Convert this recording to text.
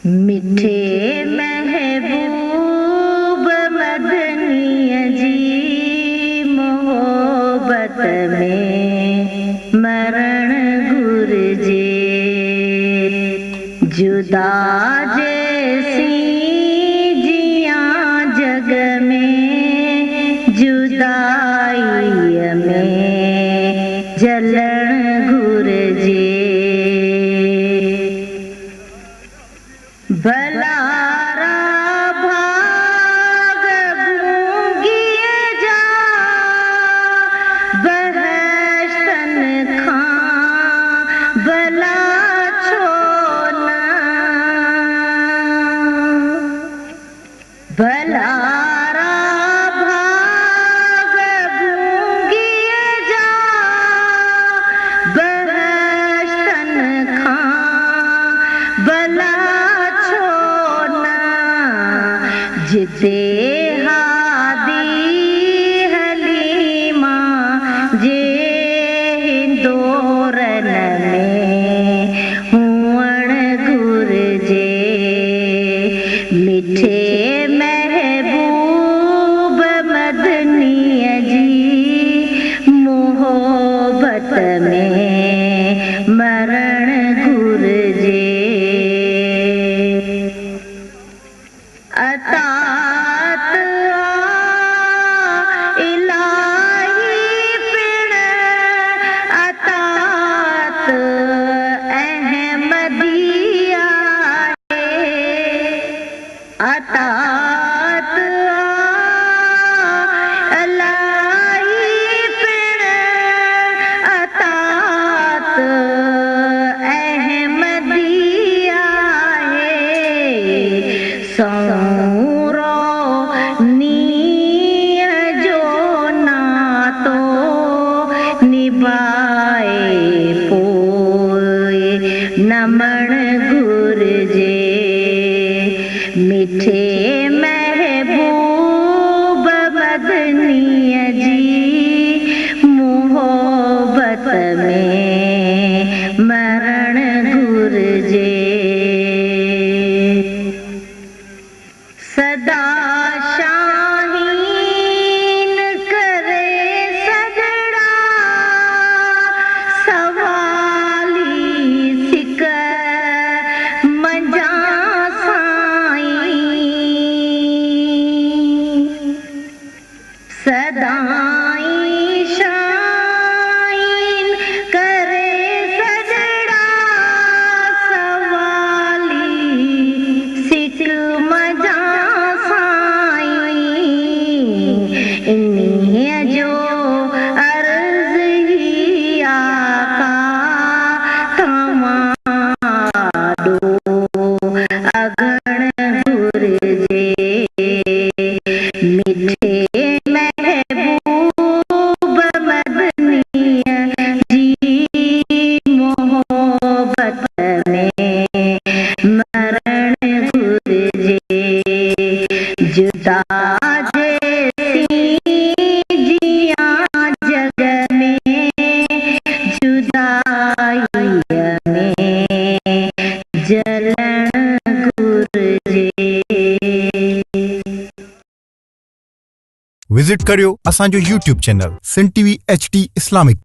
मिठे महबूब मदनी जी मोहब्बत में मरण गुरजे जुदा जैसी जिया जग में जुदाई में जलन गुरजे भलारा भाग गूंगिए जा बहश्तन खां भला छोना भलारा भाग गूंगिए जा बहश्तन खां भला जिते हादी हलीमा जे हिंदोरन में हुअण गुरजे मिठे महबूब मदनी जी मोहब्बत में मरण गुरजे अतात इलाही पिण अतात अहमदिया अतात इलाही पिण अतात अहमदिया सौरो नीय जो नातो निभाए पोए नमण गुरजे मिठे महबूब मदनी जी मोहब्बत में मरण गुरजे सदा शाहीन करे सजड़ा सवाली सिक मंजा साईं सदाई शाहीन करे सजड़ा सवाली सिक मंजा जो अर्ज ही आका तमाडो अगण गुरजे मिठे महबूब मदनी जी मोहब्बत में मरण गुरजे जुदा विजिट करियो असांजो YouTube चैनल SindhTVHD ISLAMIC